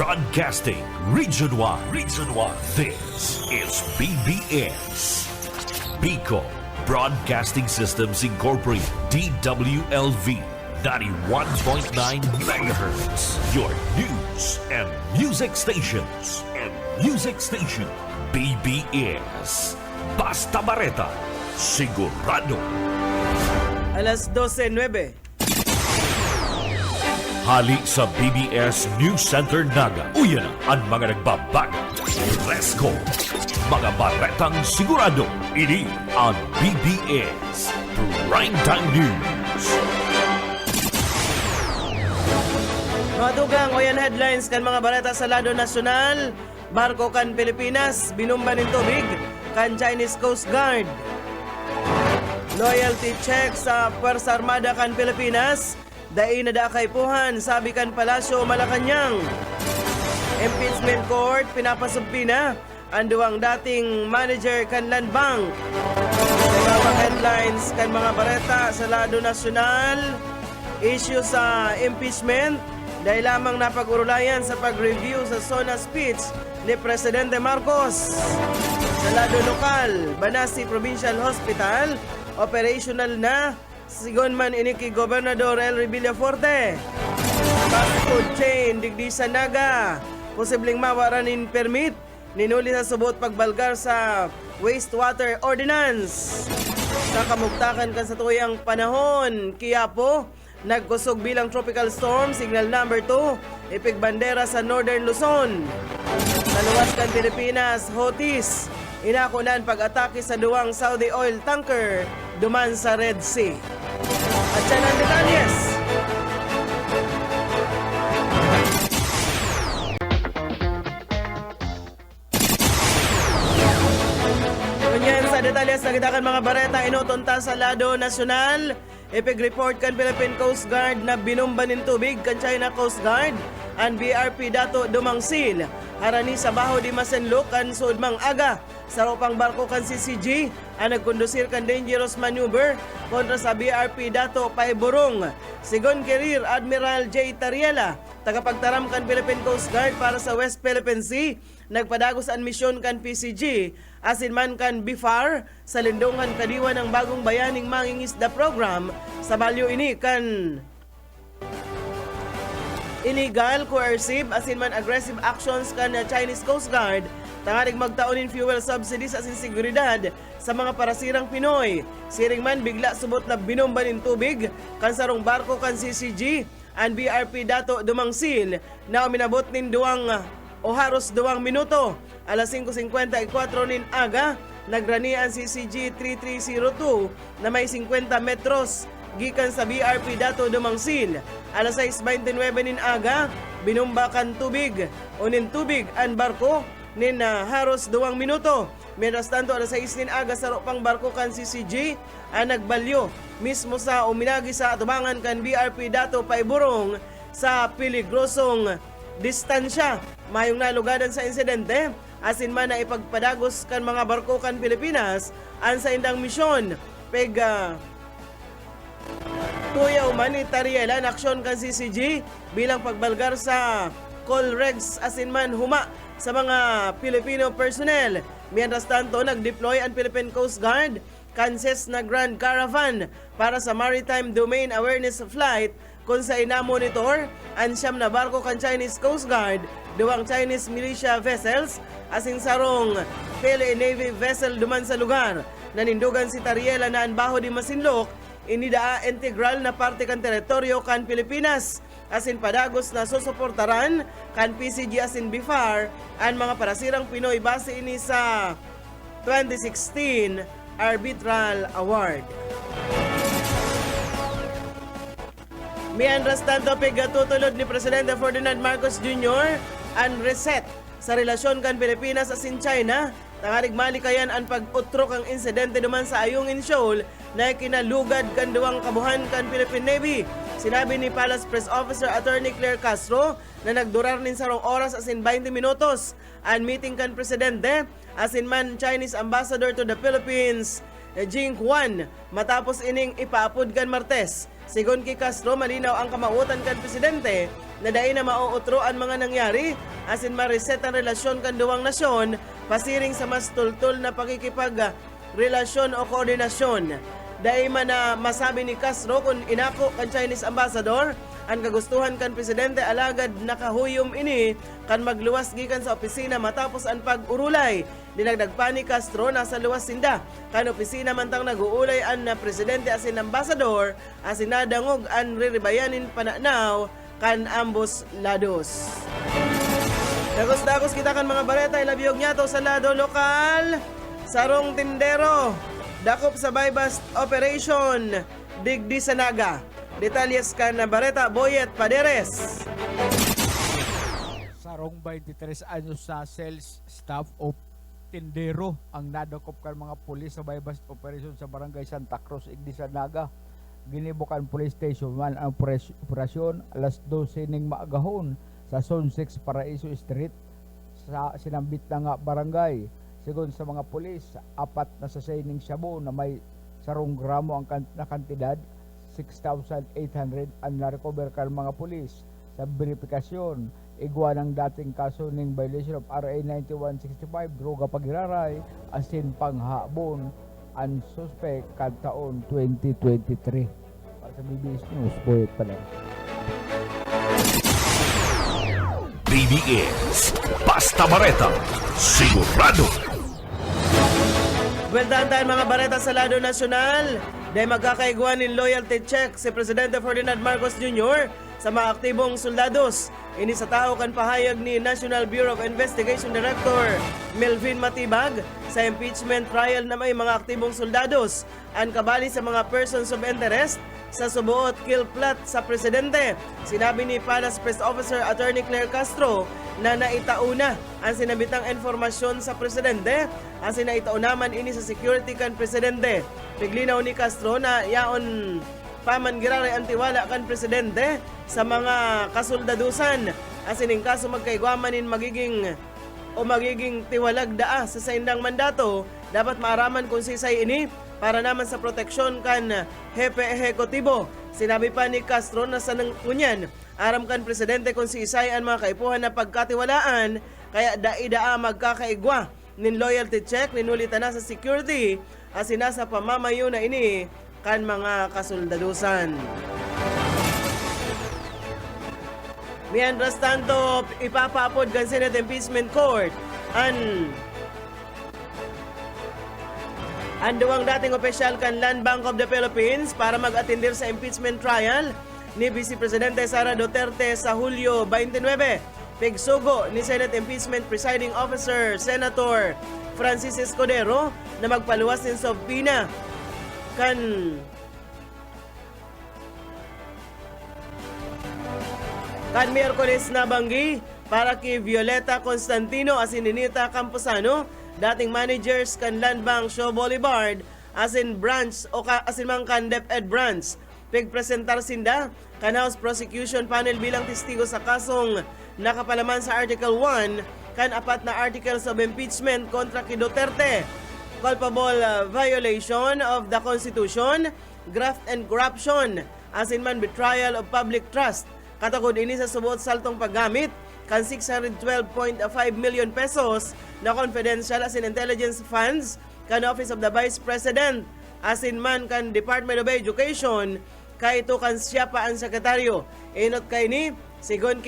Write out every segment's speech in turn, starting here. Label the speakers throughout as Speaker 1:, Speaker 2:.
Speaker 1: Broadcasting Region 1. This is BBS. Bicol Broadcasting Systems Incorporated. DWLV 91.9 MHz. Your news and music stations. BBS. Basta Bareta. Sigurado.
Speaker 2: Alas 12:09.
Speaker 1: Hali sa BBS News Center Naga. Uyan ang mga nagbabago. Let's go! Mga baretang sigurado. Ini ang BBS Primetime News.
Speaker 2: Mga dugang oyan headlines kan mga bareta sa lado nasyonal. Barko kan Pilipinas, binumba ng tubig kan Chinese Coast Guard. Loyalty check sa Puwersa Armada kan Pilipinas. Dai na dakaypuhan, sabi kan Palasyo, Malacanang. Impeachment Court, pinapasumpi na ang duwang dating manager kan Land Bank. Sa mga headlines kan mga bareta sa lado nasyonal, issue sa impeachment, dahil lamang napag-urulayan sa pag-review sa SONA speech ni Presidente Marcos. Sa lado lokal, Banasi Provincial Hospital, operational na, sigon man iniki Gobernador Elry Villaforte. Fast food chain, digdi sa Naga, posibleng mawaranin permit, ninuli sa subot pagbalgar sa wastewater ordinance. Sa kamugtakan kan sa tuyang panahon, Quiapo, nagkusog bilang tropical storm, signal number 2, ipigbandera sa Northern Luzon. Sa luwas kan Pilipinas, Houthis, inakunan pag-atake sa duwang Saudi oil tanker duman sa Red Sea. At yan ang detalyes. Kunyan sa detalyes na kita kan mga bareta inutunta sa lado nasyonal. Ipig-report kan Philippine Coast Guard na binumba ng tubig kan China Coast Guard ang BRP dato dumangsil. Harani sa baho di masenlok kan sudmang aga sa ropang barko kan CCG ang nagkondusir kan dangerous maneuver kontra sa BRP dato Paiburong. Sigon Career Admiral J. Tariela, tagapagtaram kan Philippine Coast Guard para sa West Philippine Sea, nagpadagos ang misyon kan PCG asin man kan BIFAR sa lindungan kadiwa ng bagong bayaning mangingisda program sa balyo ini kan illegal, coercive, asin man aggressive actions kan Chinese Coast Guard, tangarig magtaonin fuel subsidies asin seguridad sa mga parasirang Pinoy. Siring man bigla subot na binomba ng tubig kan sarong barko kan CCG ang BRP dato dumangsil na uminabot nin duwang o haros 2 minuto. Alas 5:54 nin aga, nagrani ang CCG 3302 na may 50 metros gikan sa BRP dato dumangsil. Alas 6:29 nin aga, binumbakan tubig o nin tubig ang barko nin haros 2 minuto. Mientras tanto, alas 6 nin aga sa ropang barko kan CCG ang nagbalyo mismo sa uminagi sa atubangan kan BRP dato Paiburong sa peligrosong distansya. Mayong nalugadan sa insidente, asin man na ipagpadagos kan mga barko kan Pilipinas ang sa indang misyon. Tuyaw man ni Tariela na aksyon kan CCG bilang pagbalgar sa Colregs asin man huma sa mga Filipino personnel. Mientras tanto, nag-deploy ang Philippine Coast Guard Kansas na Grand Caravan para sa Maritime Domain Awareness Flight kung sa ina-monitor ang 9 na barko kan Chinese Coast Guard, 2 Chinese militia vessels, asin sarong Philippine Navy vessel duman sa lugar. Nanindugan si Tariela na ang baho di masinlok, inidaa integral na parte kan teritoryo kan Pilipinas, asin padagos na susuportaran kan PCG asin BIFAR ang mga parasirang Pinoy base ini sa 2016 Arbitral Award. Mientras tanto, pigatutulod ni Presidente Ferdinand Marcos Jr. ang reset sa relasyon kan Pilipinas asin China. Tangarig malikayan ang pag-utrok ang insidente duman sa Ayungin Shoal na kinalugad kan duwang kabuhan kan Philippine Navy. Sinabi ni Palace Press Officer Attorney Claire Castro na nagdurar nin sarong oras asin 20 minutos ang meeting kan Presidente asin man Chinese Ambassador to the Philippines Jing Juan matapos ining ipaapod kan Martes. Sigon ki Castro, malinaw ang kamautan kan presidente na dai na mauutro ang mga nangyari asin ma-reset ang relasyon kan duwang nasyon pasiring sa mas tultul na pakikipag relasyon o koordinasyon. Dai man na masabi ni Castro kung inako kan Chinese ambassador ang kagustuhan kan presidente alagad nakahuyom ini kan magluwas gikan sa opisina matapos ang pag-urulay. Dinagdag pa ni Castro nasa luwas sinda kan opisina mantang nag-uulay ang presidente asin ambassador asin nadangog ang riribayanin pananaw kan ambos lados. Dagos-dagos kita kan mga bareta ilabiyog niya to sa lado lokal. Sarong tindero dakop sa bypass operation digdi sa Naga. Detalyes kan na bareta Boyet Paderes.
Speaker 3: Sarong 23 anyos sa sales staff of tindero ang nadakop kan mga pulis sa bypass operation sa barangay Santa Cruz, Igdi sa Naga. Ginibukan police station 1 ang operasyon alas 12 ning maagahon sa Zone 6 Paraiso Street sa sinambit na nga barangay. Sigon sa mga pulis, 4 na sa ning shabu na may sarong gramo ang kantidad 6,800 ang na-recover kan mga pulis. Sa verifikasyon, igwa ng dating kaso ng violation of RA 9165 droga pagiraray asin panghabon ang suspect kan taon 2023. Para sa BBS News, Boyet pa lang.
Speaker 1: BBS Basta Bareta Sigurado.
Speaker 2: Weldantahan mga bareta sa lado nasyonal. Dahil magkakaiguan ng loyalty check si Presidente Ferdinand Marcos Jr. sa mga aktibong soldados. Ini sa tao kan pahayag ni National Bureau of Investigation Director Melvin Matibag sa impeachment trial na may mga aktibong soldados ang kabali sa mga persons of interest sa subuot kill plot sa presidente. Sinabi ni Palace Press Officer Attorney Claire Castro na naitauna ang sinabitang informasyon sa presidente asin naitaunaman ini sa security kan presidente. Piglinaw ni Castro na yaon paman girare ang tiwala kan presidente sa mga kasoldadusan asin in kaso magkaigwamanin magiging tiwalag daa sa saindang mandato dapat maaraman kung sisay ini para naman sa proteksyon kan hepe ehekutibo. Sinabi pa ni Castro na sa nangkunyan aram kan presidente kung sisay ang mga kaipuhan na pagkatiwalaan kaya daidaa magkakaigwa nin loyalty check ninulitan na sa security asin nasa pamamayo na ini kan mga kasoldadusan. Mientras tanto, ipapapod kan Senate Impeachment Court ang duwang dating opisyal kan Land Bank of the Philippines para mag-atindir sa impeachment trial ni Vice Presidente Sara Duterte sa Hulyo 29. Pigsugo ni Senate Impeachment Presiding Officer Senator Francis Escudero na magpaluwas ng subpoena kan Miyerkules na banggi para kay Violeta Constantino asin Ninita Camposano, dating managers kan Land Bank Shaw Boulevard asin branch o asin mang kan DepEd branch. Pigpresentar sinda kan House Prosecution Panel bilang testigo sa kasong nakapalaman sa Article 1 kan 4 na articles of impeachment kontra kay Duterte. Culpable violation of the Constitution, graft and corruption, asin man betrayal of public trust. Katakod ini sa subuot saltong paggamit kan 612.5 million pesos na confidential asin intelligence funds kan Office of the Vice President asin man kan Department of Education kay ito kan siya pa ang sekretaryo. Inot kay ni sigon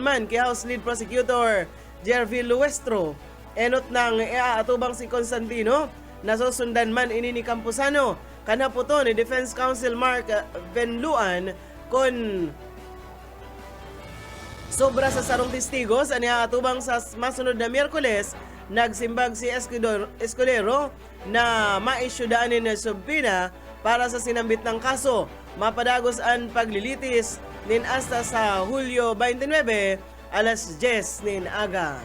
Speaker 2: man ki House Lead Prosecutor Jervil Luestro. Enot nang iaatubang si Constantino nasusundan man ini ni Camposano kanaputo ni Defense Counsel Mark Venluan kon sobra sa sarong testigos ang iaatubang sa masunod na Miyerkules nagsimbag si Escudero na maisyudaanin na subpoena para sa sinambit ng kaso. Mapadagos ang paglilitis nin hasta sa Hulyo 29 alas 10 nin aga.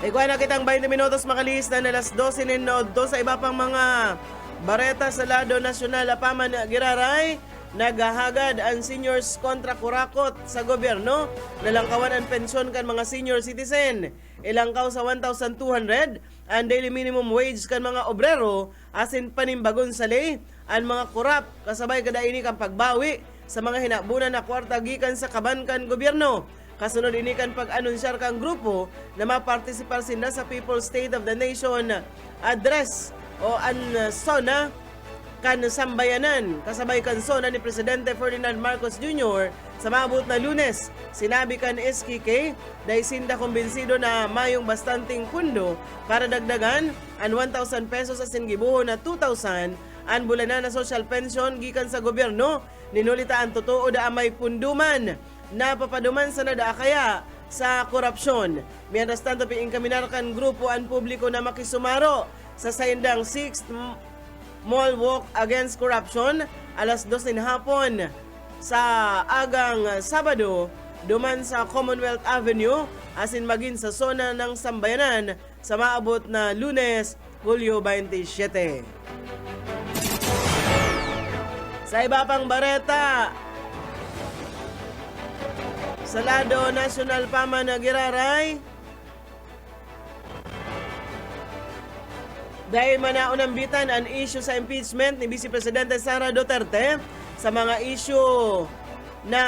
Speaker 2: Ikuha na kitang 20 minutos makalis na alas 12 nin nodto sa iba pang mga bareta sa lado nasyonal apaman giraray Naghahagad ang seniors kontra kurakot sa gobyerno. Nalangkawan ang pensyon kan mga senior citizen. Ilangkaw sa 1,200 ang daily minimum wage kan mga obrero asin panimbagon sa lay ang mga kurap kasabay kada ini kang pagbawi sa mga hinabunan na kwarta gikan sa kabankan gobyerno. Kasunod ini kan pag-anunsyar kang grupo na mapartisipar sinda sa People's State of the Nation Address o an SONA kan sambayanan kasabay kan SONA ni Presidente Ferdinand Marcos Jr. sa maabot na Lunes. Sinabi kan SKK dahil sinda kumbinsido na mayong bastanting pundo para dagdagan ang 1,000 pesos asin gibuho na 2,000 ang bulanan na social pension gikan sa gobyerno. Ninulita ang totoo da may punduman na papaduman sa nada kaya sa korupsyon. Mientras tanto piingkaminar kan grupo ang publiko na makisumaro sa sayandang 6th Mall Walk Against Corruption alas 2 ng hapon sa agang Sabado duman sa Commonwealth Avenue asin maging sa zona ng sambayanan sa maabot na Lunes, Hulyo 27. Sa iba pang bareta, sa lado national pa man nagiraray, dahil manaunang bitan ang issue sa impeachment ni Vice Presidente Sara Duterte sa mga issue na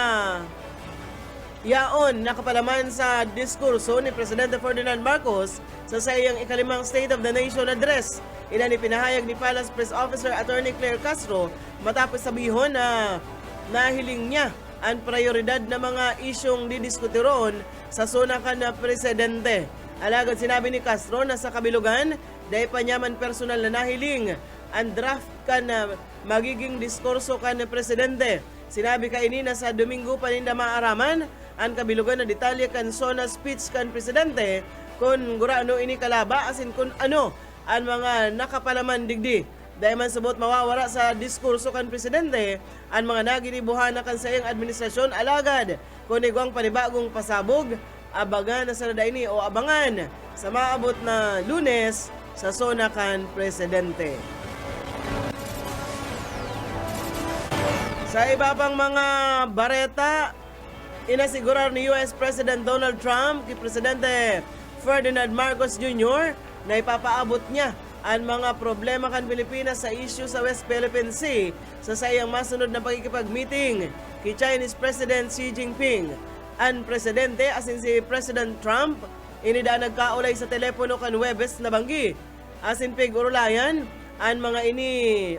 Speaker 2: yaon nakapalaman sa diskurso ni Presidente Ferdinand Marcos sa sayang ikalimang State of the Nation Address. Ilan ipinahayag ni Palace Press Officer Attorney Claire Castro matapos sabihon na nahiling niya ang prioridad na mga isyong didiskutiron sa sunakan na presidente. Alagad sinabi ni Castro na sa kabilugan dahil pa niyaman personal na nahiling ang draft kan na magiging diskurso kan na presidente. Sinabi ka ini na sa Domingo paninda maaraman ang kabilugan na detalye kan sona speech kan presidente kung gurano ini kalaba asin kung ano ang mga nakapalaman digdi. Dahil man subot mawawara sa diskurso kan presidente ang mga naginibuhan na kan sayang administrasyon alagad kung igwang panibagong pasabog abangan na sa nadaini o abangan sa maabot na Lunes sa zona kan presidente. Sa iba pang mga bareta, inasigurar ni US President Donald Trump kay Presidente Ferdinand Marcos Jr. na ipapaabot niya ang mga problema kan Pilipinas sa issue sa West Philippine Sea sa sayang masunod na pagkikipag-meeting kay Chinese President Xi Jinping. Ang presidente asin si President Trump inida nagkaulay sa telepono kan Webes na banggi asin pig-urulayan ang mga ini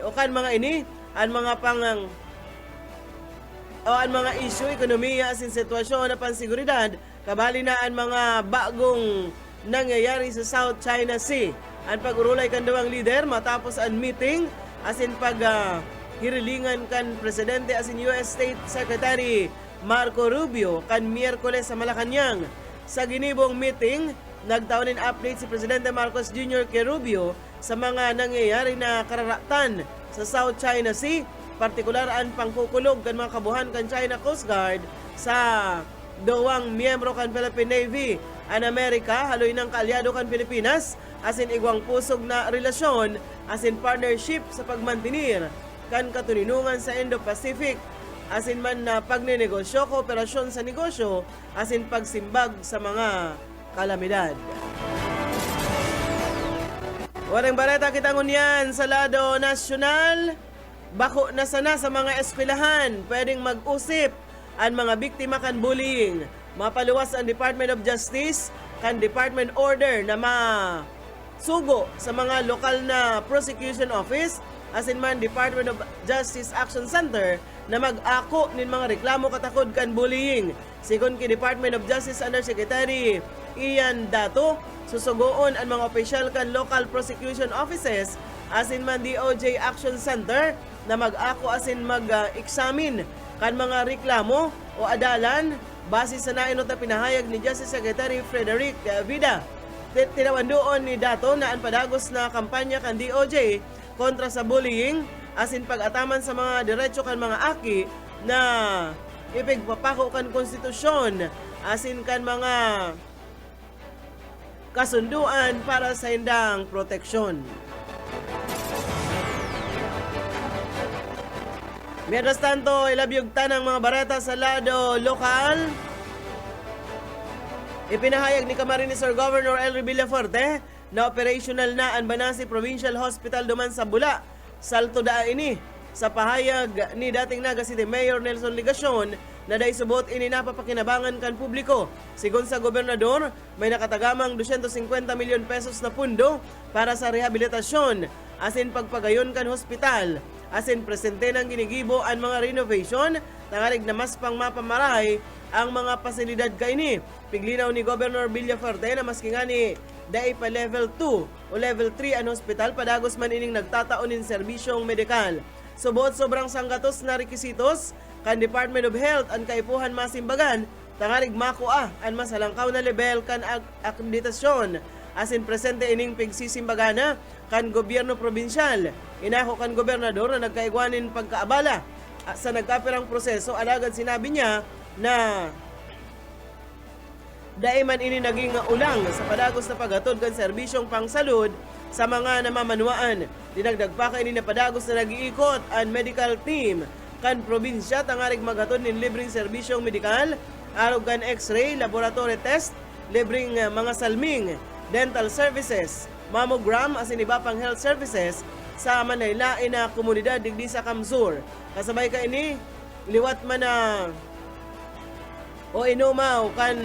Speaker 2: o kan mga ini ang mga pangang o ang mga issue ekonomiya asin sitwasyon na pansiguridad kabali na ang mga bagong nangyayari sa South China Sea. Ang pag-urulay kan duwang leader matapos ang meeting asin hirilingan kan presidente asin US State Secretary Marco Rubio kan Miyerkules sa Malacanang. Sa ginibong meeting, nagtaunin update si Presidente Marcos Jr. kay Rubio sa mga nangyayari na kararatan sa South China Sea, partikular ang pangkukulog kan mga kabuhan kan China Coast Guard sa dawang miyembro kan Philippine Navy. Ang Amerika, haloy ng kaalyado kan Pilipinas, asin igwang pusog na relasyon, asin partnership sa pagmantinir kan katuninungan sa Indo-Pacific, asin man na pagnenegosyo, kooperasyon sa negosyo, asin pagsimbag sa mga kalamidad. Waring bareta kita ngunyan sa lado nasyonal, bako na sana sa mga eskwelahan, pwedeng mag-usip ang mga biktima kan bullying. Mapaluwas ang Department of Justice kan Department Order na masugo sa mga lokal na prosecution office asin man Department of Justice Action Center na mag-ako nin mga reklamo katakod kan bullying. Sigon ki Department of Justice Undersecretary Ian Dato, susugoon ang mga opisyal kan local prosecution offices asin man DOJ Action Center na mag-ako asin mag-examine kan mga reklamo o adalan base sa nainot na pinahayag ni Justice Secretary Frederick Vida. Tinawandoon ni Dato na ang padagos na kampanya kan DOJ kontra sa bullying asin pag-ataman sa mga diretso kan mga aki na ipigpapako kan konstitusyon asin kan mga kasunduan para sa hindang proteksyon. Mientras tanto, ilabyog tanang mga barata sa lado lokal. Ipinahayag ni Camarines Sur Governor Elry Villafuerte na operational na ang Banasi Provincial Hospital duman sa Bula, Salto Daa ini. Sa pahayag ni dating Naga City Mayor Nelson Ligacion na dahil subot ini napapakinabangan kan publiko. Sigon sa gobernador, may nakatagamang 250 milyon pesos na pundo para sa rehabilitasyon, asin pagpagayon kan hospital. Asin presente ng ginigibo ang mga renovation, tangarig na mas pang mapamaray ang mga pasilidad kaini. Piglinaw ni Governor Villafuerte na maski nga ni dai pa level 2 o level 3 ang hospital, padagos man ining nagtataon in serbisyong medikal. Subot sobrang sanggatos na rekisitos kan Department of Health ang kaipuhan masimbagan, tangarig makuha ang masalangkaw na level kan akreditasyon. Asin presente ining pigsisimbagana kan gobyerno probinsyal. Inako kan gobernador na nagkaigwanin pagkaabala sa nagkapirang proseso. Alagad sinabi niya na daiman ini naging ulang sa padagos na paghatod kan serbisyong pangsalud sa mga namamanuan. Dinagdag pa kay ini na padagos na nag-iikot ang medical team kan probinsya, tangarig maghatod nin libreng serbisyong medikal, arog kan x-ray, laboratory test, libreng mga salming, dental services, mammogram asin iba pang health services sa manaylain na komunidad digdi sa Kamsur. Kasabay ka ini liwat man na o inumaw kan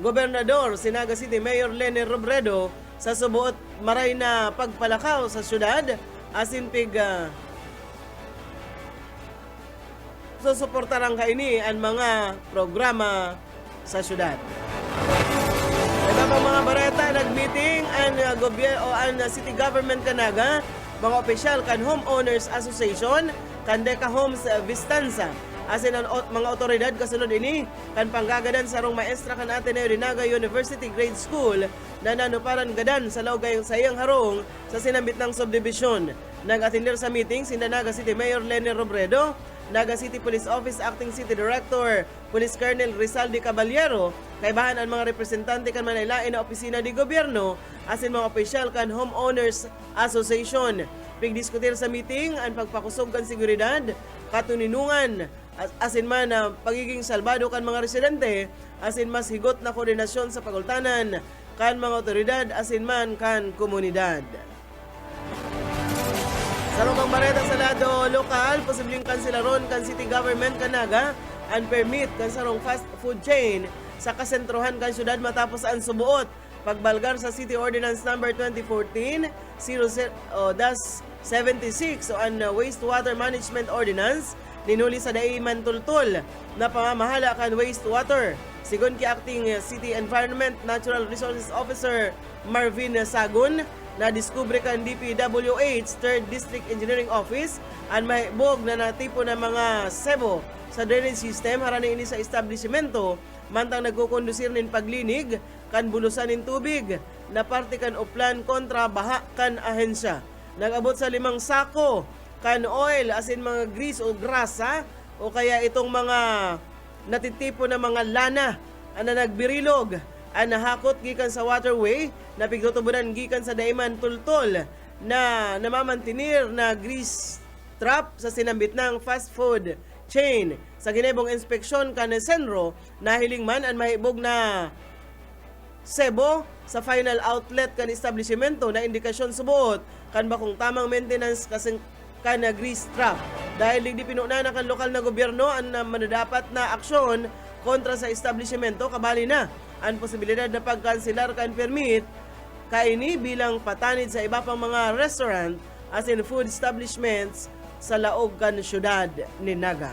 Speaker 2: gobernador si Naga City Mayor Leni Robredo sa subuot maray na pagpalakaw sa syudad, asin pig susuportaran ka ini ang mga programa sa syudad. Ito pa mga bareta, nag-meeting ang city government kanaga, mga opisyal kan Homeowners Association, kan Deca Homes Vistanza. Asin ang mga otoridad kasunod ini, kan panggagadan sa rong maestra kan Ateneo de Naga University Grade School na nanuparan gadan sa laugay sa iyang harong sa sinambit ng subdivision. Nag-attender sa meeting si Naga City Mayor Leni Robredo, Naga City Police Office Acting City Director Police Colonel Rizaldi Caballero, kaibahan ang mga representante kan Manaylain na opisina di gobyerno, asin mga opisyal kan Homeowners Association. Pigdiskutir sa meeting ang pagpakusog kan seguridad, katuninungan, asin man na pagiging salbado kan mga residente, asin mas higot na koordinasyon sa pagultanan kan mga otoridad, asin man kan komunidad. Sa rong bareta sa lado lokal, posibleng kansilaron kan city government kanaga ang permit kan sarong fast food chain sa kasentrohan kan syudad matapos ang subuot pagbalgar sa City Ordinance number 2014-0-76 o ang Wastewater Management Ordinance ninuli sa Daiman Tultul na pamamahala kan wastewater. Sigon ki Acting City Environment Natural Resources Officer Marvin Sagun, na diskubre kan DPWH 3rd District Engineering Office ang mahibog na natipo ng mga sebo sa drainage system harani ini sa establishmento, mantang nagkukondusir nin paglinig kan bulusan nin tubig na parte kan uplan kontra baha kan ahensya. Nag-abot sa 5 sako kan oil asin mga grease o grasa o kaya itong mga natitipo na mga lana na nagbirilog ang nahakot gikan sa waterway na pigtutubunan gikan sa Daiman Tultol na namamantinir na grease trap sa sinambit ng fast food chain. Sa ginebong inspeksyon kan Senro, nahiling man ang mahibog na sebo sa final outlet kan establishmento na indikasyon subuot kan bakong tamang maintenance kasing kan grease trap. Dahil hindi pinuna na kan lokal na gobyerno ang manadapat na aksyon kontra sa establishmento, kabali na ang posibilidad na pagkansilar kan permit kaini bilang patanid sa iba pang mga restaurant as in food establishments sa laog kan syudad ni Naga.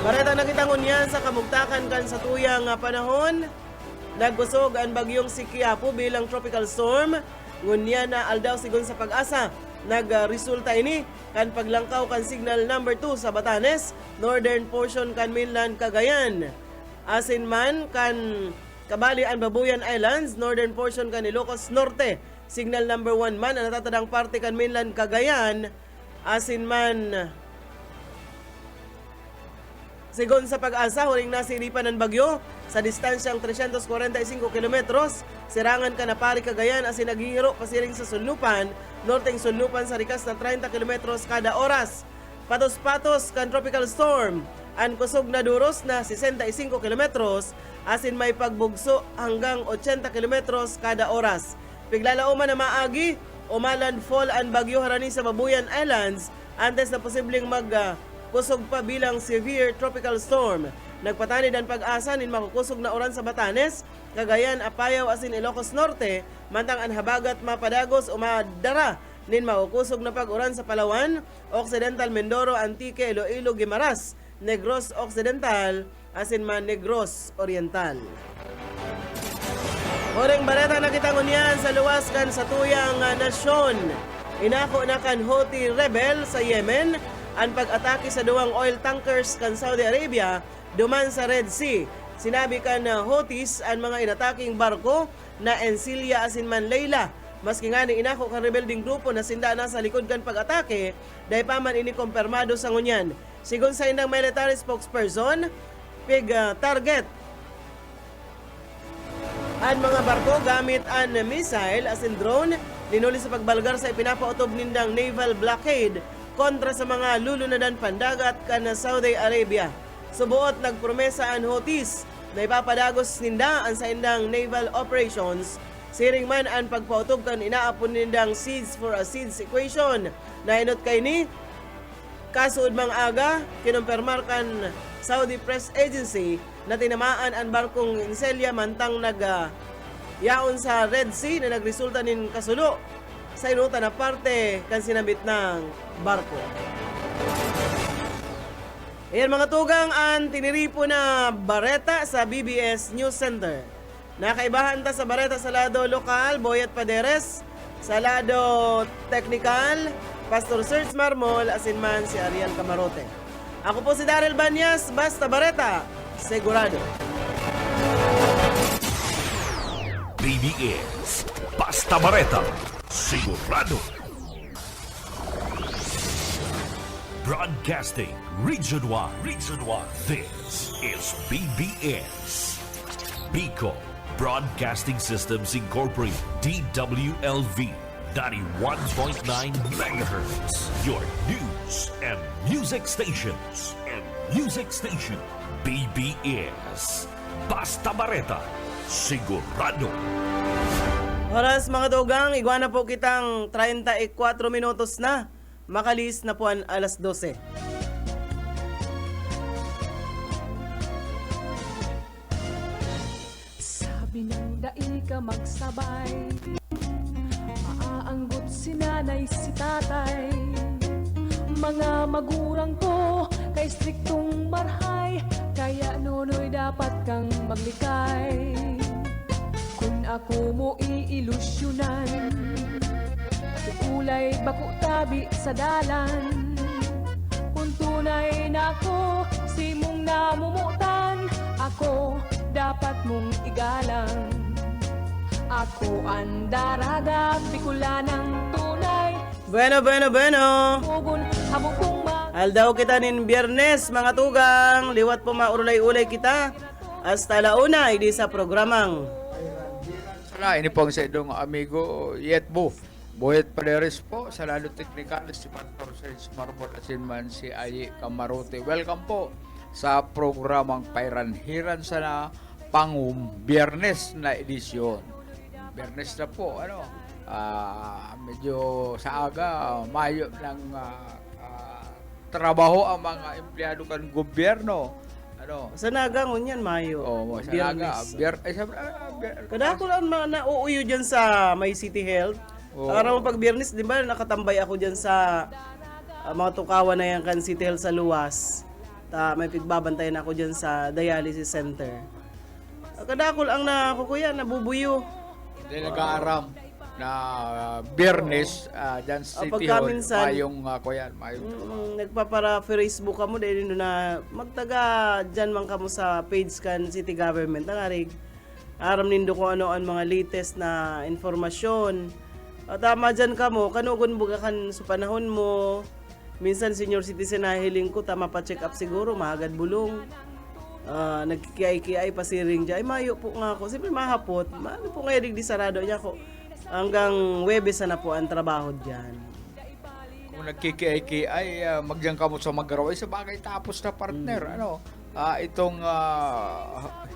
Speaker 2: Bareta nakitangon yan sa kamugtakan kan sa tuyang panahon. Nagkusog ang bagyong si Quiapo bilang tropical storm. Ngunya na aldaw sigon sa pag-asa. Nagresulta ini kan paglangkaw kan signal number 2 sa Batanes, northern portion kan mainland Cagayan. Asin man kan kabali ang Babuyan Islands, northern portion kan Ilocos Norte. Signal number 1 man ang natatadang parte kan mainland Cagayan. Asin man sigon sa pag-asa, huling nasiripan ng bagyo sa distansyang 345 kilometros. Sirangan ka na pari Cagayan asin naghihiro pasiring sa Sunlupan, norteng Sunlupan sa rikas na 30 kilometros kada oras. patos-patos kan tropical storm. Ang kusog na duros na 65 kilometros, asin may pagbugso hanggang 80 kilometros kada oras. Piglalauman na maagi, umalandfall ang bagyo harani sa Babuyan Islands antes na posibleng kusog pa bilang severe tropical storm. Nagpatanid ang pag-asa nin makukusog na oran sa Batanes, Cagayan, Apayao, asin Ilocos Norte, mantang ang habagat mapadagos o madara nin makukusog na pag-uran sa Palawan, Occidental Mindoro, Antique, Iloilo, Guimaras, Negros Occidental, asin man Negros Oriental. Oreng bareta na kitang unyan sa luwas kan sa tuyang nasyon. Inako na kan Houthi rebel sa Yemen ang pag-atake sa duwang oil tankers kan Saudi Arabia duman sa Red Sea. Sinabi kan Houthis ang mga inataking barko na Encilia asin man Layla. Maski nga ni inako kan rebelding grupo na sinda na sa likod kan pag-atake, dahil pa man ini kumpirmado sa ngunyan. Sigon sa indang military spokesperson, target ang mga barko gamit ang missile as in drone, linuli sa pagbalgar sa ipinapautob nindang naval blockade kontra sa mga lulunadan pandagat kan Saudi Arabia. Subuot nagpromesa ang Houthis na ipapadagos ninda ang sa indang naval operations. Siring man ang pagpautob kan inaapon nindang seeds for a seeds equation na inot kay ni kasuod mang aga, kinumpirmar kan Saudi Press Agency na tinamaan ang barkong Inselia mantang yaon sa Red Sea na nagresulta nin kasulo sa inuta na parte kan sinabit ng barko. Ayan mga tugang ang tiniripo na bareta sa BBS News Center. Nakaibahan ta sa bareta sa lado lokal, Boyet Paderes, sa lado technical, Pastor Serge Marmol, asin man si Ariel Camarote. Ako po si Daryl Banyas, basta bareta, segurado.
Speaker 1: BBS Basta Bareta, sigurado. Broadcasting Region 1. This is BBS. Bicol Broadcasting Systems Incorporated, DWLV, 91.9 megahertz. Your news and music stations. BBS Basta Bareta, sigurado.
Speaker 2: Oras mga tugang, iguana po kitang 34 minutos na. Makalis na po ang alas 12.
Speaker 4: Sabi ng dai ka magsabay, maaanggot si nanay si tatay. Mga magurang ko kay striktong marhay, kaya nunoy dapat kang maglikay. Kung ako mo iilusyonan, ulay bako tabi sa dalan. Kung tunay na ako, si mong namumutan, ako dapat mong igalang. Ako ang daraga, pikula ng tunay.
Speaker 2: Bueno.
Speaker 4: Tugon, habog kong
Speaker 2: Aldaw kita nin Biyernes, mga tugang. Liwat po maurulay-ulay kita. Hasta launa, hindi sa programang.
Speaker 3: Sala, ini po ang sa idong amigo Yetbo. Boyet Paderes po, sa lalo technical, si Pastor Serge Marmol, asin man si Ayi Camarote. Welcome po sa programang Pairanhiran sa na Biyernes na edisyon. Biyernes na po, medyo sa aga, mayo ng trabaho ang mga empleyado kan gobyerno.
Speaker 2: Sa naga ngunyan, Mayo.
Speaker 3: Sa naga.
Speaker 2: Kadakulan nauuyo dyan sa may City Health. Araw pag Biyernes, di ba, nakatambay ako dyan sa mga tukawan na yan kan City Health sa Luwas. May pigbabantayan ako dyan sa dialysis center. Kadakul ang nakukuya, nabubuyo.
Speaker 3: Dahil nag-aaram na Biyernes dyan sa City Hall, mayong
Speaker 2: nagpapara Facebook ka mo dahil doon na magtaga dyan man ka mo sa page kan city government. Nangarig, aram nindo kung ano ang mga latest na informasyon. Tama dyan ka mo, kanugon buga kan sa panahon mo. Minsan senior citizen na hiling ko, tama pa check up siguro, mahagad bulong. Nagkikiay-kiay pa si ring dyan. Ay, mayo po nga ako. Siyempre mahapot. Ano po ngayon di sarado niya ako. Hanggang Webes na po ang trabaho dyan.
Speaker 3: kung nagkikiay-kiay, magyang kamot sa Magaraw, ay sa bagay tapos na partner. Itong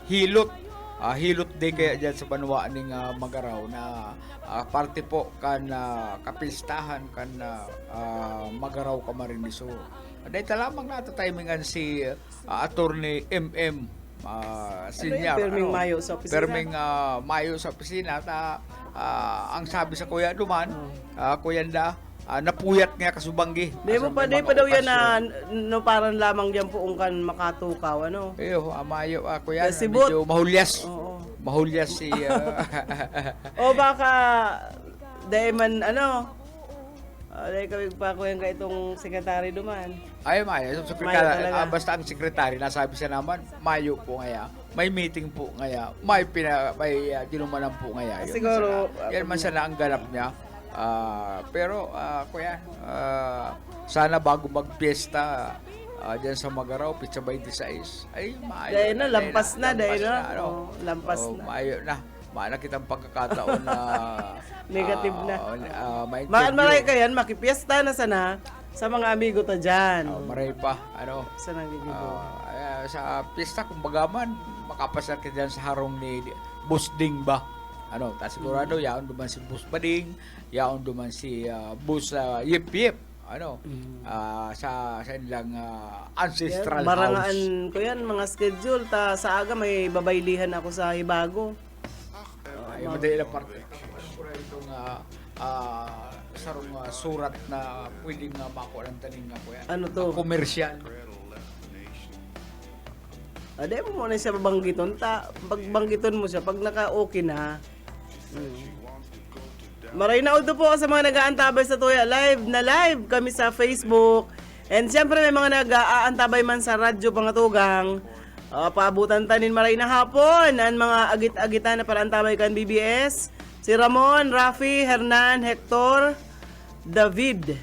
Speaker 3: hilot. Hilot day kaya dyan sa banwa ning Magaraw na parte po kan kapistahan kan Magaraw Camarines Sur. Dahil lamang natatimingan si attorney MM Senior.
Speaker 2: Perming Mayo sa opisina.
Speaker 3: Perming Mayo sa opisina. Ang sabi sa Kuya Duman, Kuyanda, napuyat nga kasubanggi.
Speaker 2: Di pa daw yan na no parang lamang diyan po kan makatukaw ano.
Speaker 3: Iyo, Mayo Kuya,
Speaker 2: Sibot.
Speaker 3: medyo mahulyas.
Speaker 2: Oo.
Speaker 3: Mahulyas si
Speaker 2: O baka dahil man dahil kami pa ko yung itong sekretary duman.
Speaker 3: ay Mayo,
Speaker 2: Mayo
Speaker 3: sekretary,
Speaker 2: talaga.
Speaker 3: basta ang sekretary nasabi siya naman, Mayo po ngaya. May meeting po ngaya. May dinumanan po ngaya. Yun
Speaker 2: Siguro,
Speaker 3: man sana- yan man sana ang ganap niya. Pero Kuya, sana bago magpiesta diyan sa Magaraw, Pizza 26, ay maayo.
Speaker 2: Dahil na, lampas na. Lampas na.
Speaker 3: Maayo na. Maana kitang pagkakataon na
Speaker 2: Negative na.
Speaker 3: ma-interview.
Speaker 2: Maray kayan, makipiesta na sana sa mga amigo ta dyan.
Speaker 3: Maray pa,
Speaker 2: Sa nagigibo.
Speaker 3: sa pista, kumbaga man, makapasar ka dyan sa harong ni Boss Ding ba? Sigurado, yaon duman si Boss Bading, yaon duman si Boss Yip Yip, sa ilang ancestral house.
Speaker 2: Marangaan ko yan, mga schedule. Sa aga may babaylihan ako sa Hibago.
Speaker 3: Ay, madali lang parte. Itong sarong surat na pwedeng makuha ng taning nga Kuya.
Speaker 2: Ano to?
Speaker 3: Komersyal.
Speaker 2: Di mo muna siya babanggiton. Pagbanggiton mo siya, pag naka-okay na. Maray na udo po sa mga nag-aantabay sa Tuya. Live kami sa Facebook. And siyempre may mga nag-aantabay man sa radyo Pangatugang. Paabutan tanin maray na hapon. Ang mga agit-agitan na parantabay kan BBS. Si Ramon, Rafi, Hernan, Hector, David.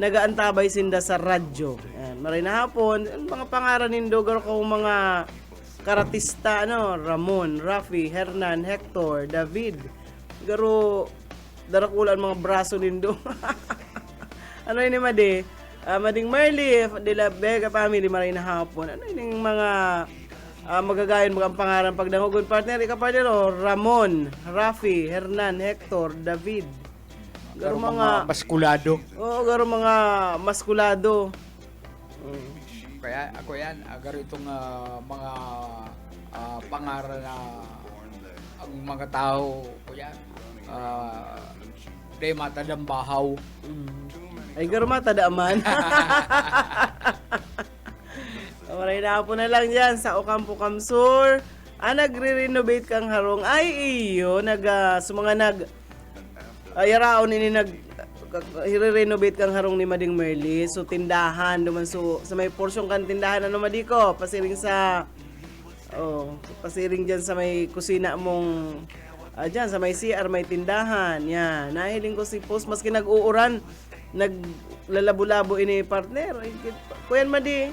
Speaker 2: Nag-aantabay sinda sa radyo. Yan, maray na hapon. Ang mga pangaran nindo ko mga karatista, Ramon, Rafi, Hernan, Hector, David. Garo darakulan mga braso nindo. Ini madi? Mading Marley, de la Vega family maray na hapon. Yung mga magagayon mga pangaran pagdangugon partner, partner Ramon, Rafi, Hernan, Hector, David. Garo mga
Speaker 3: maskulado.
Speaker 2: garo mga maskulado.
Speaker 3: Kaya ako yan, garo itong mga pangaral na ang mga tao ko yan. Day matadang bahaw.
Speaker 2: Ay garo matadaman. Maray na po na lang dyan sa Ocampo Camsur. Nagre-renovate kang harong. Ay iyo, yaraon ini i-renovate kang harong ni Mading Merly. So tindahan duman sa may porsyong kan tindahan madiko, pasiring sa pasiring diyan sa may kusina mong diyan sa may CR may tindahan. Yan, nahiling ko si post maski nag-uuran, naglalabo-labo ini partner. Kuyan Madi,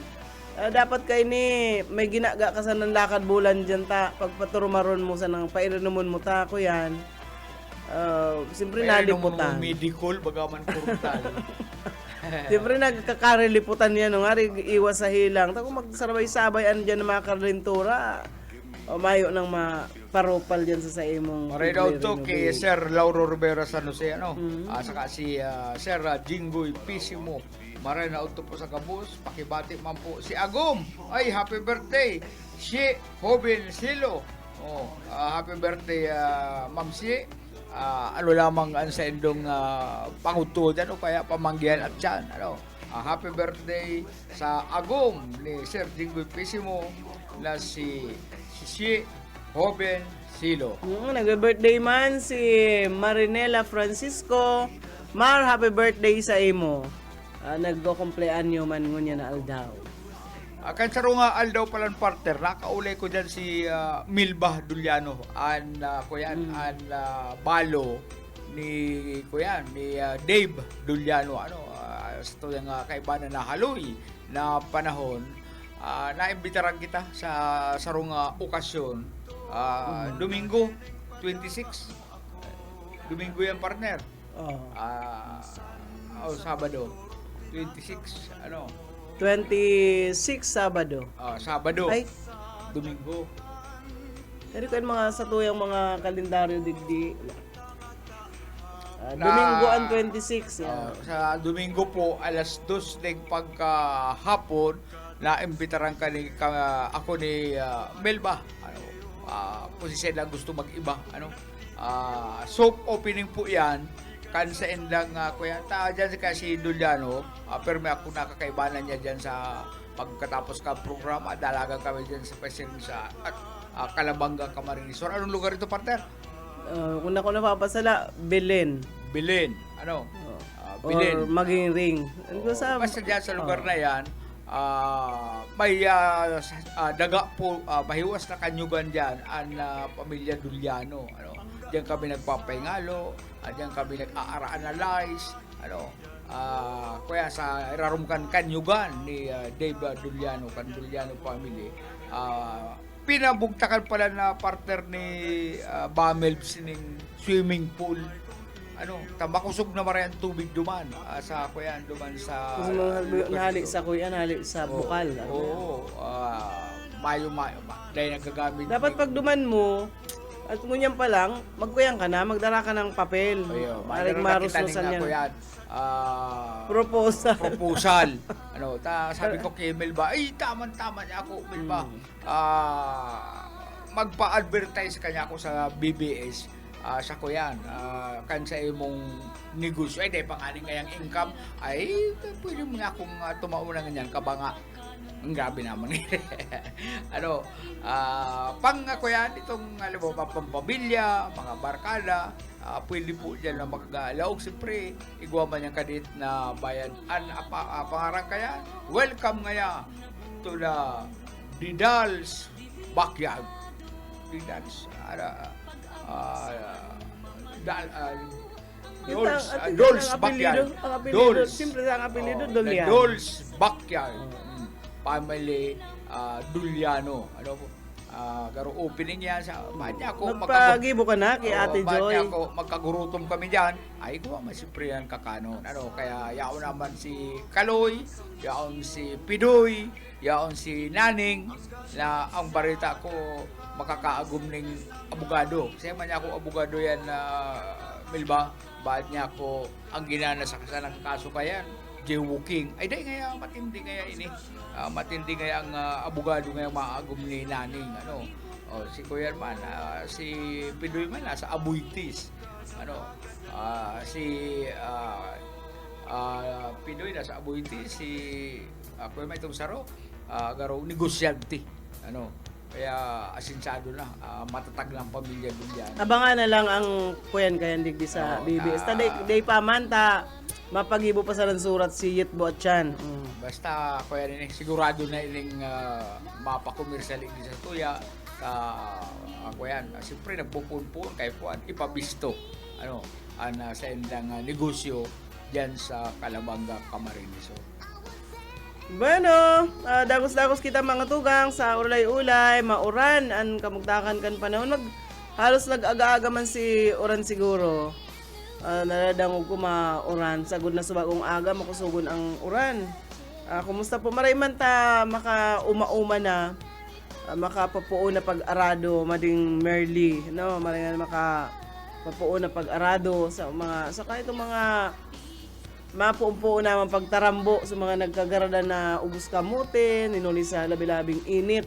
Speaker 2: dapat kay ni may ginaga ka sa ng lakad bulan diyan ta pagpaturumaron mo sa nang pairenomon mo ta ko yan. Siyempre naliputan.
Speaker 3: Medical, bagaman kurtal.
Speaker 2: Siyempre nagkakariliputan yan. Ngari iwas sa hilang. Tako magsarabay-sabay dyan na mga karlintura. Mayo nang maparupal dyan sa imong.
Speaker 3: Maray daw to kay Sir Lauro Rivera San Jose, saka si Sir Jinggoy Pisimo. Maray na to po sa kabus. Pakibati man po si Agom. Ay, happy birthday. Si Hobin Silo. Happy birthday, Ma'am Si. Lamang ang sa indong pangutudan o kaya pamanggihan at tiyan. Happy birthday sa Agom ni Sir Jinggoy Pisimo na si Hoben Silo.
Speaker 2: Nag-birthday man si Marinela Francisco. Mar, happy birthday sa imo. Nagdo-kumpleanyo man ngunya na aldaw.
Speaker 3: Kan sa nga aldaw palan partner, nakaulay ko dyan si Milba Duliano, balo ni Dave Duliano, sa ito yung kaibanan na haloy na panahon, naimbitaran kita sa sarong okasyon, Domingo 26, Domingo yan partner, Sabado. 26,
Speaker 2: 26 Sabado.
Speaker 3: Sabado,
Speaker 2: Ay,
Speaker 3: Domingo.
Speaker 2: pero kayo mga satuyang mga kalendaryo digdi. Domingo ang 26.
Speaker 3: Sa Domingo po, alas 2 ng pagkahapon, naimbitaran ako ni Melba. Kung sila gusto mag-iba. Soap opening po yan. Kansa endang kuya ta dyan si Duliano, pero may ako nakakaibanan niya dyan sa pagkatapos ka programa, dalagang kami dyan sa Presin sa Calabanga, Camarines. So, anong lugar ito, partner?
Speaker 2: Kung ako napapasala, Belen.
Speaker 3: Bilin.
Speaker 2: Or maging ring.
Speaker 3: Basta dyan sa lugar na yan, may daga po, mahiwas na kanyugan dyan ang pamilya Duliano. Diyan kami nagpapahingalo, diyan kami nag-aara-analyze, kaya sa irarumkan kanyugan ni Dave Duliano, kan Duliano family. Pinabugtakan pala na partner ni Bamelbs ning swimming pool. Tabakusog na maray ang tubig duman sa kuyan duman sa
Speaker 2: nahali sa kuya, nahali sa bukal.
Speaker 3: Mayo dahil nagagamit.
Speaker 2: Dapat pag duman mo, at ngunyan pa lang, magkuyang ka na, magdala ka ng papel. Maring marususan yan. Proposal.
Speaker 3: Sabi ko kay Melba, ay tama niya ako, Melba. Magpa-advertise kanya ako sa BBS. Sa kuyan, kansa imong negosyo, ay dahil pangaling ngayang income, ay pwede mo nga akong tumauna ganyan, kabanga. Ang grabe naman. Pang kuyan, itong pampabilya, mga barkada, pwede po dyan na magalaog. Siyempre, igwa man yung kadit na bayan. Pangarang kaya, welcome ngaya to the Didal's Backyard. Didal's, Dolls Backyard. Dolls.
Speaker 2: Siyempre ang apelido, Dolian.
Speaker 3: Dolls Backyard. Family Duliano. Garo opening yan sa madya ko.
Speaker 2: Magpagibo ka na kay Ate Joy.
Speaker 3: Ako, magkagurutom kami diyan. Ay ko masipre yan kakanon. Kaya yaon naman si Kaloy, yaon si Pidoy, yaon si Naning na ang barita ko makakaagum ning abogado. Kasi man niya ako abogado yan na Milba. Ba't niya ako ang ginana sa kasalang kaso kayan? Jaywalking. Ay dahil ngaya matindi ngaya ini. Matindi ngaya ang abogado ngaya maagum ni Naning. Si Kuya man, si Pidoy man sa Abuitis. Si Pidoy na sa Abuitis. Si Kuya man itong Saro. Garo negosyante. Kaya asinsado na, matatag lang pamilya doon yan.
Speaker 2: Abangan na lang ang kuyan kayan digdi sa BBS. Day pa man ta, mapagibo pa sa surat si Yitbo at Chan.
Speaker 3: Basta kuya rin, sigurado na ining mapakomersyal din sa tuya. Kuya, siyempre nagpupun-pun kay Juan, ipabisto sa endang negosyo dyan sa Calabanga, Camarines.
Speaker 2: Bueno, dagos-dagos kita mga tugang sa ulay-ulay, mauran, an kamugtakan kan panahon. Halos nag-aga-aga man si Uran siguro. Naladangog ko mauran. Sagod na subagong aga, makusugon ang uran. Kumusta po? Maray man ta maka-uma-uma na, makapapuo na pag-arado, mading Merly. Maray nga makapapuo na pag-arado sa kahit mga mapuumpo naman pagtarambo sa mga nagkagarada na ubos kamutin, inuli sa labi-labing init.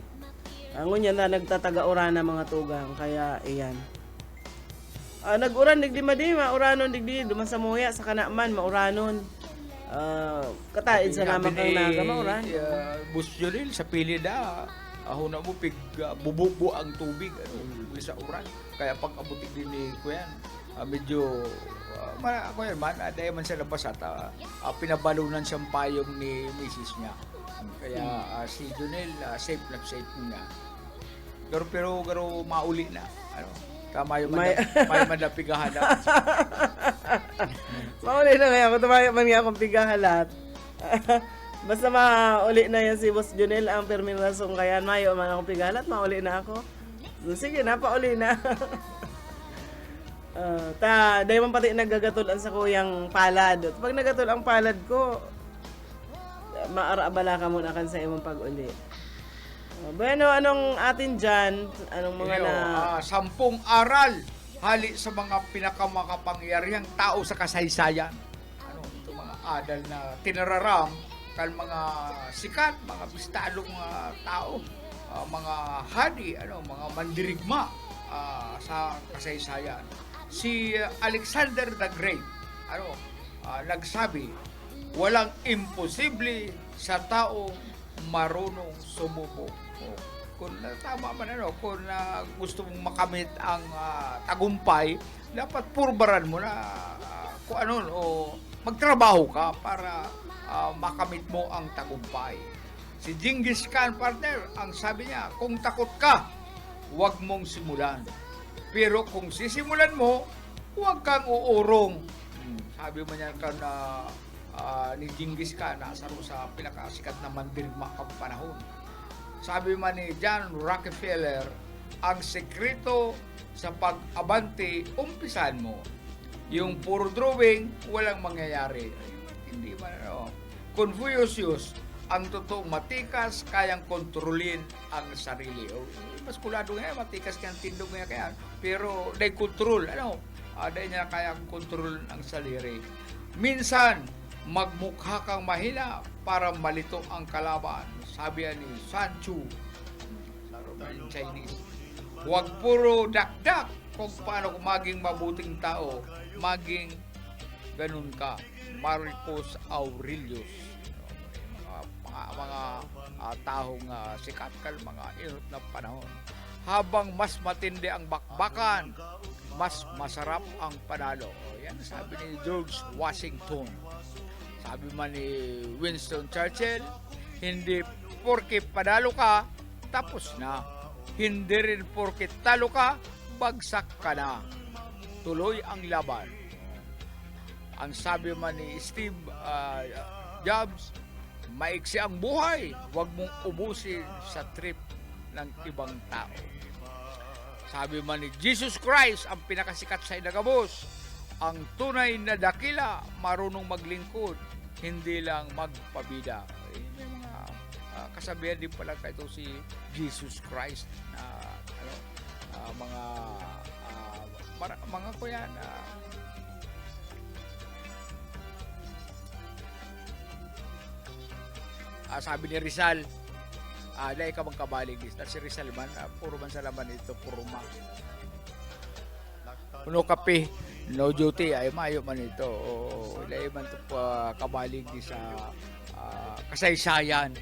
Speaker 2: Ngunyan na nagtataga-uran na mga tugang, kaya iyan. Nag-uran digdi madi, mauranon digdi, duman sa muya, sa kanaman, mauranon. Kataid sa naman kang naga, mauran.
Speaker 3: Bus yun sa pili na, na mo bububo ang tubig, sa uran. Kaya pag abutik din ni Kuyan, medyo ako yan man, dahil man sa labas at pinabalunan siyang payong ni misis niya. Kaya si Junel, safe niya. Pero mauli na. Tama yung madapigahalat.
Speaker 2: Mauli na ngayon, tumayo man nga akong pigahalat. Basta mauli na yan si Boss Junel, ang perminasong kaya mayo man akong pigahalat, mauli na ako. So, sige na, pauli na. Dahil man pati nagagatulan sa kuyang palad. At pag nagatol ang palad ko, maarabala ka muna kan sa imong pag-uli. Bueno, anong atin dyan? Anong mga na...
Speaker 5: 10 aral hali sa mga pinakamakapangyarihang tao sa kasaysayan. Ito mga adal na tinararam kan mga sikat, mga bistadong tao, mga hadi, mga mandirigma sa kasaysayan. Si Alexander the Great, nagsabi, walang imposible sa tao marunong sumubok. Kung tama man kung gusto mong makamit ang tagumpay, dapat purbaran mo na kung o magtrabaho ka para makamit mo ang tagumpay. Si Genghis Khan, partner, ang sabi niya, kung takot ka, huwag mong simulan. Pero kung sisimulan mo, huwag kang uurong. Sabi mo niya ni Genghis Khan, nasa sa pinakasikat na mandirigma kang panahon. Sabi man ni John Rockefeller, ang sekreto sa pag-abante, umpisan mo. Yung puro drawing, walang mangyayari. Hindi man Confucius, ang totoong matikas, kayang kontrolin ang sarili. Mas kulado nga, matikas kayang tindog nga kaya. Pero, they control, dahil niya kayang kontrol ang sarili. Minsan, magmukha kang mahina para malito ang kalaban. Sabi ni Sun Tzu, sa Chinese, huwag puro dakdak kung paano maging mabuting tao, maging ganun ka. Marcus Aurelius, mga taong sikat kal mga inot na panahon. Habang mas matindi ang bakbakan, mas masarap ang panalo. Yan sabi ni George Washington. Sabi man ni Winston Churchill, hindi porke panalo ka, tapos na. Hindi rin porke talo ka, bagsak ka na. Tuloy ang laban. Ang sabi man ni Steve Jobs, maiksi ang buhay, huwag mong ubusin sa trip ng ibang tao. Sabi man ni Jesus Christ, ang pinakasikat sa inagabos, ang tunay na dakila, marunong maglingkod, hindi lang magpabida. May mga kasabihan din pala ito si Jesus Christ na mga kuya na sabi ni Rizal, dahil ka magkabalig si Rizal man, puro man sa laman ito, puro ma. No kape, no duty, ay mayo man ito. Dahil man ito kabalig sa kasaysayan.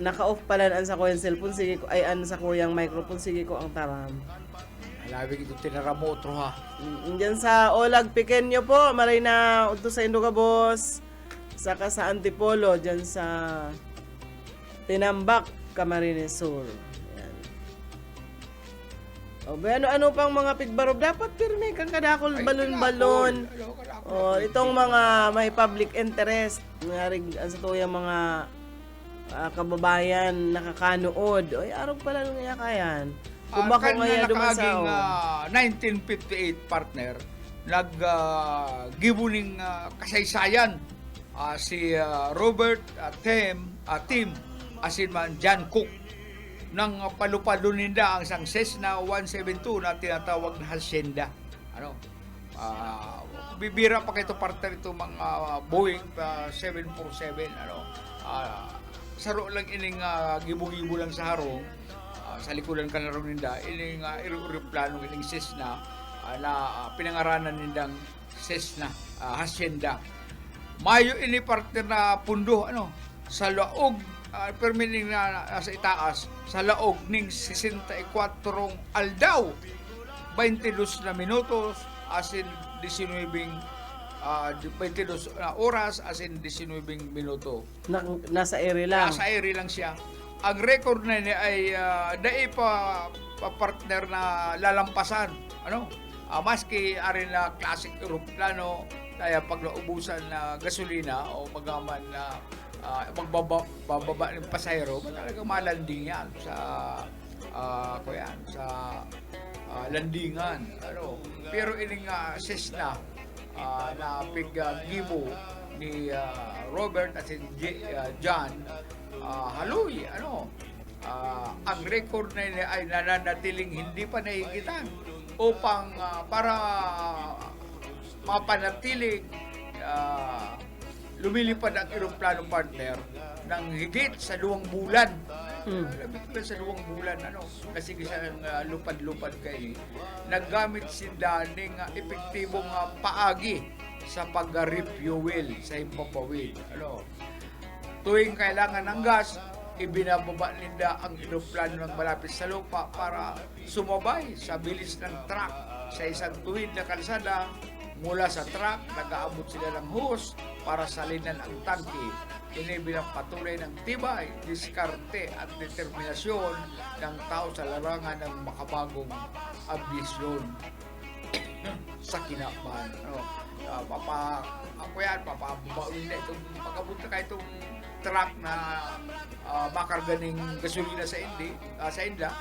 Speaker 2: Naka-off pala ang sa ko yung cellphone, sige ko, ay sa ko yung microphone, sige ko ang taram.
Speaker 5: Alawig ito tinaramotro ha.
Speaker 2: Diyan sa Olag Pequeño po, maray na ito sa Indogabos, saka sa Antipolo, diyan sa Tinambak, Camarines Sur. Yan. Ano pang mga pigbarob, dapat pirme kang kadakol, balon-balon. Itong mga may public interest, ang sa tuyang mga kababayan nakakanood. Oy, araw pala nung kayan. Kung baka ngaya dumasao.
Speaker 5: 1958 partner, nag-gibuning kasaysayan si Robert Tim asin man John Cook nang palupado ninda ang isang Cessna 172 na tinatawag na hacienda. Bibira pa kito partner ito mga Boeing 747 saro lang ining gibo-gibo lang sa harong sa likudan ka na rin ninda ining aeroplano ining Cessna na pinangaranan nindang Cessna hacienda. Mayo ini partner na pundo sa laog permining na sa itaas sa laog ning 64 aldaw 22 na minutos asin 19 22 oras as in 19 minuto.
Speaker 2: Nasa ere lang.
Speaker 5: Nasa ere lang siya. Ang record na niya ay dai pa partner na lalampasan. Ano? Maski arin na classic eroplano kaya pag naubusan na gasolina o magaman na magbababa ng pasahero, talaga malanding yan sa landingan. Ano? Pero ining Cessna na gibo ni Robert at si John haloy ang record na yun ay nananatiling hindi pa nahigitan upang para mapanatiling lumilipad ang eroplano partner ng higit sa 2 bulan. Labit sa 2 bulan, kasi siya lupad-lupad kayo. Naggamit sila ng epektibong paagi sa pag-refuel sa himpapawid. Tuwing kailangan ng gas, ibinababa nila ang eroplano ng malapit sa lupa para sumabay sa bilis ng truck sa isang tuwid na kalsada. Mula sa truck, nag-aabot sila ng hose para salinan ang tangke. Ini bilang patuloy ng tibay, diskarte at determinasyon ng tao sa larangan ng makabagong ambisyon sa kinaban. Papabaulin na itong pagkabot na kayo itong truck na makarga ng gasolina sa India.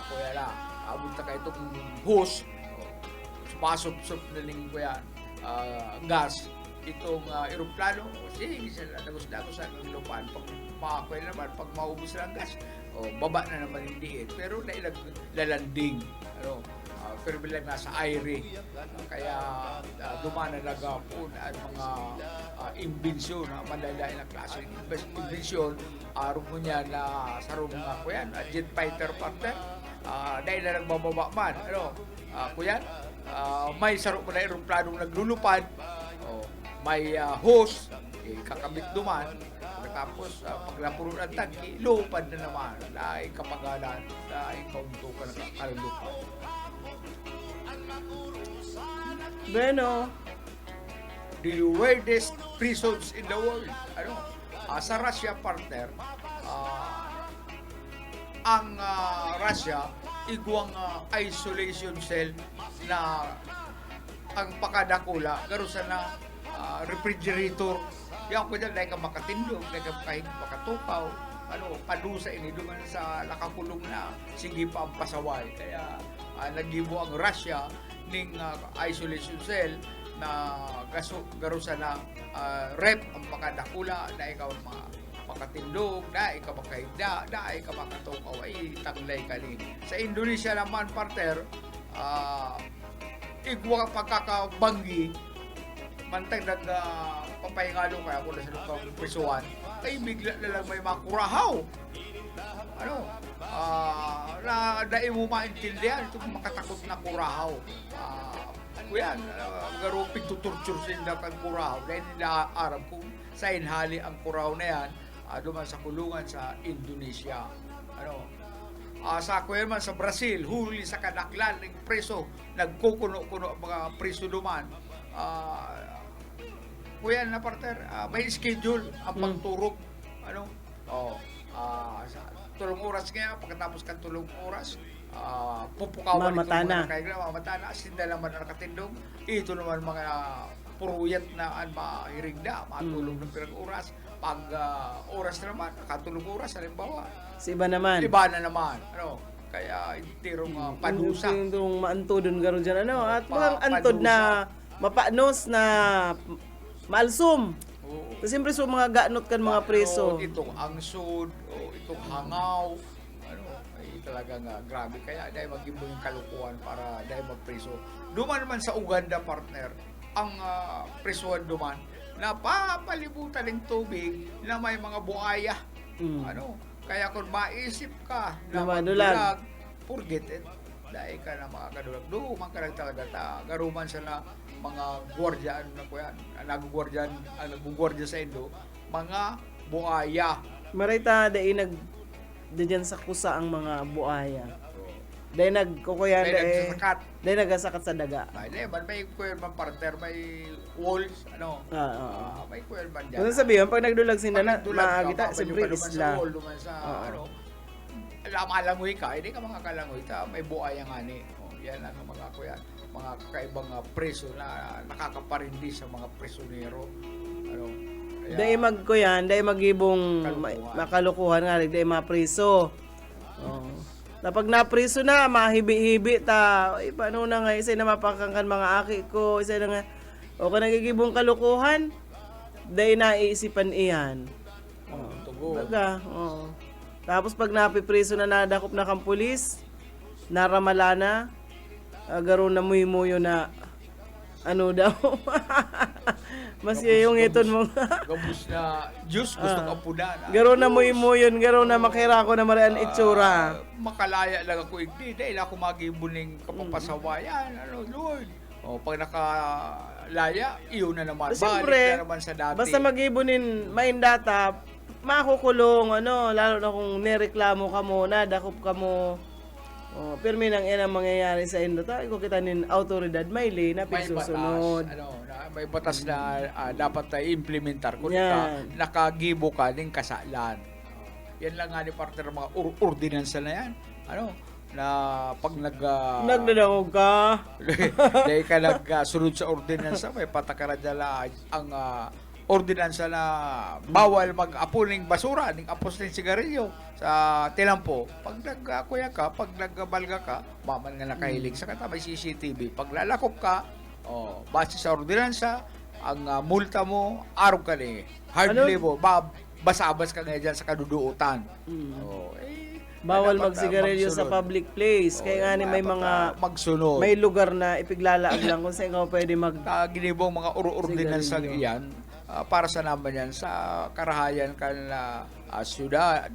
Speaker 5: Kuya lang, abot na kayo itong hose, pasok-sok na ning gas itong eroplano. Sige, sila dagos-dagos ang lupan. Pag makakuha naman, pag maubos na ang gas, baba na naman yung diet. Pero lalanding. Pero bilang nasa aire. Kaya dumana nagapon ang mga imbensyon, malalain na klase ng imbensyon. Aron mo niya na sarong jet fighter partner. Dahil na nagbababa man. Kuya, may sarong na aeroplanong naglulupad, may hose, kakabit duman, tapos pag napuro ng tangki, lupad na naman, dahil kapagalan, dahil kaunto ka na kalulupad.
Speaker 2: Bueno,
Speaker 5: The weirdest prisons in the world. Sa Russia partner, ang Russia igwang isolation cell na ang pakadakula garusa na refrigerator yang ko dyan dahil ka makatindog dahil ka kahit makatukaw padusa ini duman sa nakakulong na sige pa ang pasaway kaya nagibo ang Russia ning isolation cell na garusa na rep ang pakadakula dahil ka makatindog, dahil ka makahinda, dahil ka makatukaw, ay tanglay ka rin. Sa Indonesia naman, partner, igwa pagkakabanggi, mantag papahingalo kaya kung nasa lukang prisuan, ay bigla na lang may makurahaw. Na dahil mo maintindihan, itong makatakot na kurahaw. Kuya, garupig tuturture sila kang kurahaw, dahil nila arap kung sa inhali ang kurahaw na yan, duman sa kulungan sa Indonesia. Sa kuya man sa Brazil, huli sa kadaklan ng preso, nagkukuno-kuno ang mga preso duman. Kuya na partner, may schedule ang pagturok. Tulong oras nga, pagkatapos kang tulong oras, pupukawan
Speaker 2: mamatana.
Speaker 5: Mamatana, sinda naman ang nakatindong. Ito naman mga puruyat na mahirig na, matulong ng pirang oras. Pag oras naman, nakatulong oras, halimbawa.
Speaker 2: Sa iba naman.
Speaker 5: Iba na naman. Kaya tirong padusa.
Speaker 2: Yung maantodon garo dyan. At mga antod na mapanos na maalsum. Kasi siyempre so mga ganot kan mga preso.
Speaker 5: Itong angsod, itong hangaw, ay talaga nga grabe. Kaya dahil mag-ibo yung kalukuhan para dahil magpreso. Duman naman sa Uganda, partner, ang presuhan duman, napapalibutan ng tubig na may mga buhaya. Kaya kung maisip ka na magdulag, forget it. Dahil ka na makakadulag. Duman ka lang talaga garuman sa na mga gwardiya, nag-gwardiya sa Indo, mga buhaya.
Speaker 2: Marita dahil diyan sa kusa ang mga buhaya. Dahil nagkukuyan,
Speaker 5: May nagsasakat.
Speaker 2: dahil nagasakat sa daga.
Speaker 5: Ay, may kuya man partner, may walls, ano. May kuya man dyan.
Speaker 2: Kung sabihin, pag nagdulag sila na,
Speaker 5: Pag nagdulag ka,
Speaker 2: maagita,
Speaker 5: babalik
Speaker 2: siyempre
Speaker 5: ka naman
Speaker 2: isla.
Speaker 5: Sa wall, naman sa, ano, malangoy ka, hindi ka makakalangoy. May buhay ang ani. Yan ang mga kuya, mga kakaibang preso na nakakaparindi sa mga presonero. Ano, kaya,
Speaker 2: Dahil magkuyan, dahil magibong
Speaker 5: Kalukuhan.
Speaker 2: makalukuhan nga, dahil mapriso. Kapag napriso na, mahibi-hibi ta. Ay, paano na nga, isa na mapakangkan mga aki ko, isa na nga, o ka nagigibong kalukuhan, dahil naiisipan iyan.
Speaker 5: tugo.
Speaker 2: Baga, Tapos pag napipriso na nadakop na kang pulis, naramala na, garo na muyo na, ano daw, mas yung iton mo.
Speaker 5: Gabus na Diyos, gusto ka puna na.
Speaker 2: Garo na muyo-muyon, garo na makira ko na marian itsura.
Speaker 5: Makalaya lang ako hindi dahil ako magibuning kapapasawayan. Ano, Lord? Pag nakalaya, iyon na naman.
Speaker 2: Siyempre,
Speaker 5: Balik na naman sa dati.
Speaker 2: basta mag-ibunin main data, makukulong, lalo na kung nireklamo ka mo, nadakop ka mo. Pero may nang inang mangyayari sa indo, kung kita nin autoridad, may lay na
Speaker 5: may
Speaker 2: pisusunod.
Speaker 5: batas, may batas na dapat na implementar kung
Speaker 2: Yan.
Speaker 5: nakagibo ka ng kasalan. Yan lang nga ni partner mga ordinansa na yan. Ano? Na pag
Speaker 2: Nagdadangog ka.
Speaker 5: dahil ka nagsunod sa ordinansa, may patakaran dala ang ordinansa na bawal mag-apo ng basura, ng apos ng sigarilyo sa tilampo. Pag nagkuya ka, pag nagbalga ka, maman nga nakahilig sa kata, may CCTV. Pag lalakop ka, base sa ordinansa, ang multa mo, araw ka ni. Hardly mo, basabas ka nga dyan sa kaduduutan.
Speaker 2: Bawal
Speaker 5: dapat,
Speaker 2: magsigarilyo sa
Speaker 5: magsunod.
Speaker 2: public place. Kaya nga ni may mga
Speaker 5: magsunod.
Speaker 2: may lugar na ipiglalaag lang kung saan ka pwede mag
Speaker 5: Ginibong mga ordinansa
Speaker 2: Sigarilyo.
Speaker 5: iyan para sa naman yan sa karahayan kan syudad,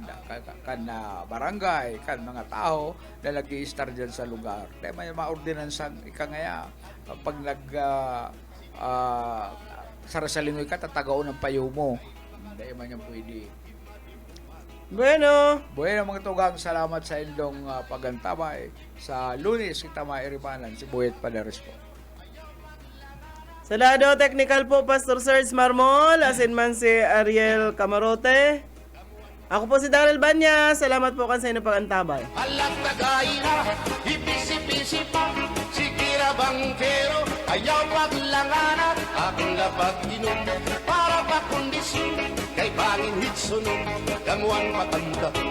Speaker 5: kan barangay, kan mga tao na nag-i-star dyan sa lugar. Kaya may mga ordinansa ikangaya pag sarasalingoy ka, tatagaon ng payo mo. Dahil man yan pwede.
Speaker 2: Bueno.
Speaker 5: Bueno mga tugang, salamat sa inyong pagantabay. Sa Lunes, kita mairimanan si Boyet Padares po.
Speaker 2: Sa lado technical po, Pastor Serge Marmol, asin man si Ariel Camarote. Ako po si Daryl Banya. Salamat po kan sa inyo pagantabay.
Speaker 6: Alat na gaina, ipisi-pisi pa, sikira bangkero, ayaw maglanganan, akong lapag inom, para pa kondisyon, kay bangin hitsunom, gamuan matanda.